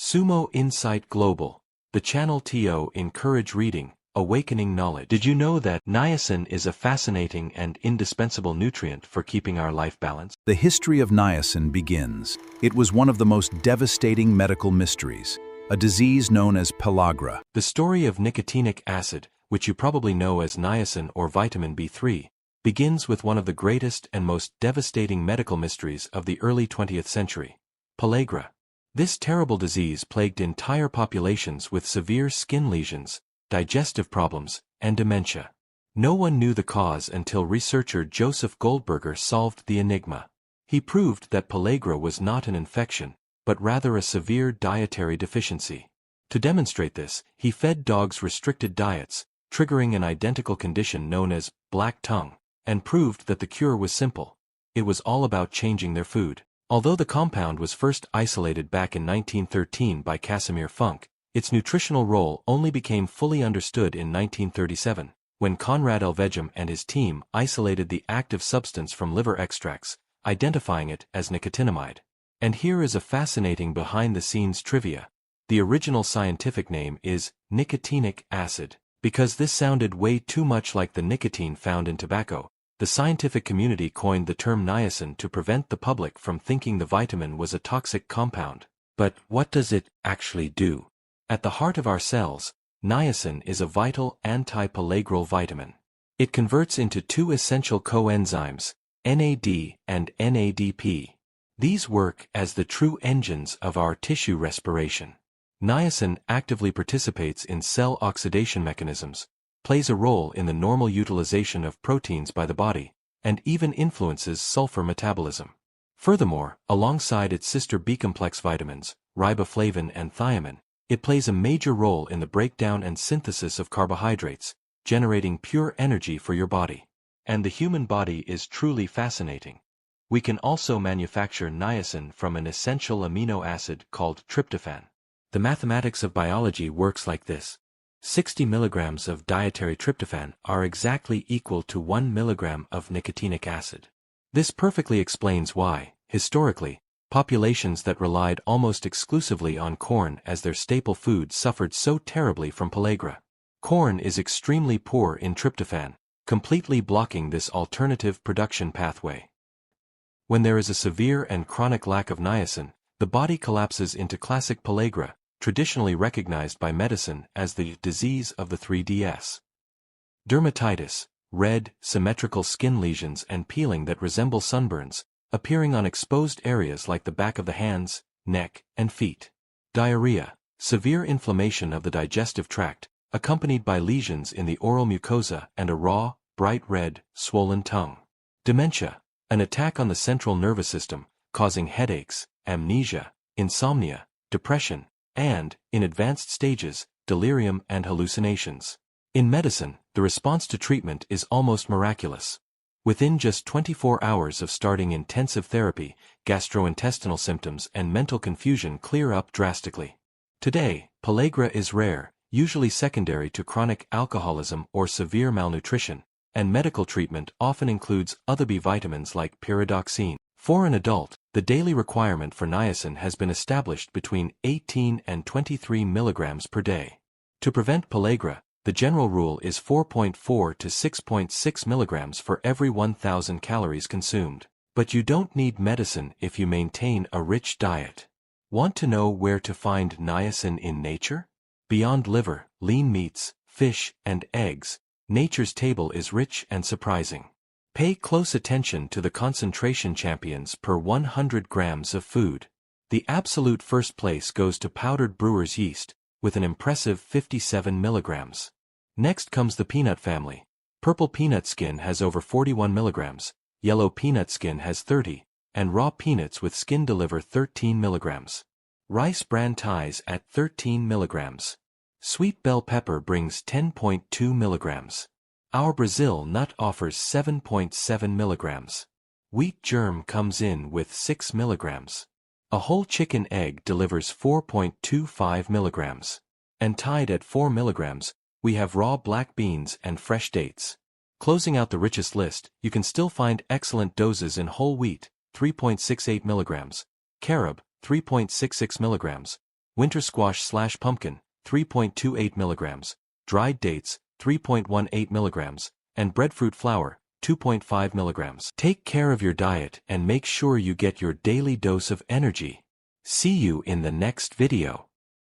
SUMO Insight Global. The channel TO encourage reading, awakening knowledge. Did you know that niacin is a fascinating and indispensable nutrient for keeping our life balanced? The history of niacin begins. It was one of the most devastating medical mysteries, a disease known as pellagra. The story of nicotinic acid, which you probably know as niacin or vitamin B3, begins with one of the greatest and most devastating medical mysteries of the early 20th century, pellagra. This terrible disease plagued entire populations with severe skin lesions, digestive problems, and dementia. No one knew the cause until researcher Joseph Goldberger solved the enigma. He proved that pellagra was not an infection, but rather a severe dietary deficiency. To demonstrate this, he fed dogs restricted diets, triggering an identical condition known as black tongue, and proved that the cure was simple. It was all about changing their food. Although the compound was first isolated back in 1913 by Casimir Funk, its nutritional role only became fully understood in 1937, when Conrad Elvegem and his team isolated the active substance from liver extracts, identifying it as nicotinamide. And here is a fascinating behind-the-scenes trivia. The original scientific name is nicotinic acid. Because this sounded way too much like the nicotine found in tobacco, the scientific community coined the term niacin to prevent the public from thinking the vitamin was a toxic compound. But what does it actually do? At the heart of our cells, niacin is a vital anti-pellagral vitamin. It converts into two essential coenzymes, NAD and NADP. These work as the true engines of our tissue respiration. Niacin actively participates in cell oxidation mechanisms, plays a role in the normal utilization of proteins by the body, and even influences sulfur metabolism. Furthermore, alongside its sister B-complex vitamins, riboflavin and thiamine, it plays a major role in the breakdown and synthesis of carbohydrates, generating pure energy for your body. And the human body is truly fascinating. We can also manufacture niacin from an essential amino acid called tryptophan. The mathematics of biology works like this. 60 milligrams of dietary tryptophan are exactly equal to 1 milligram of nicotinic acid. This perfectly explains why, historically, populations that relied almost exclusively on corn as their staple food suffered so terribly from pellagra. Corn is extremely poor in tryptophan, completely blocking this alternative production pathway. When there is a severe and chronic lack of niacin, the body collapses into classic pellagra, traditionally recognized by medicine as the disease of the 3Ds. Dermatitis, red, symmetrical skin lesions and peeling that resemble sunburns, appearing on exposed areas like the back of the hands, neck, and feet. Diarrhea, severe inflammation of the digestive tract, accompanied by lesions in the oral mucosa and a raw, bright red, swollen tongue. Dementia, an attack on the central nervous system, causing headaches, amnesia, insomnia, depression, and, in advanced stages, delirium and hallucinations. In medicine, the response to treatment is almost miraculous. Within just 24 hours of starting intensive therapy, gastrointestinal symptoms and mental confusion clear up drastically. Today, pellagra is rare, usually secondary to chronic alcoholism or severe malnutrition, and medical treatment often includes other B vitamins like pyridoxine. For an adult, the daily requirement for niacin has been established between 18 and 23 milligrams per day. To prevent pellagra, the general rule is 4.4 to 6.6 milligrams for every 1,000 calories consumed. But you don't need medicine if you maintain a rich diet. Want to know where to find niacin in nature? Beyond liver, lean meats, fish, and eggs, nature's table is rich and surprising. Pay close attention to the concentration champions per 100 grams of food. The absolute first place goes to powdered brewer's yeast, with an impressive 57 milligrams. Next comes the peanut family. Purple peanut skin has over 41 milligrams, yellow peanut skin has 30, and raw peanuts with skin deliver 13 milligrams. Rice bran ties at 13 milligrams. Sweet bell pepper brings 10.2 milligrams. Our Brazil nut offers 7.7 milligrams. Wheat germ comes in with 6 milligrams. A whole chicken egg delivers 4.25 milligrams. And tied at 4 milligrams, we have raw black beans and fresh dates. Closing out the richest list, you can still find excellent doses in whole wheat, 3.68 milligrams, carob, 3.66 milligrams, winter squash/pumpkin, 3.28 mg, dried dates, 3.18 mg, and breadfruit flour, 2.5 mg. Take care of your diet and make sure you get your daily dose of energy. See you in the next video.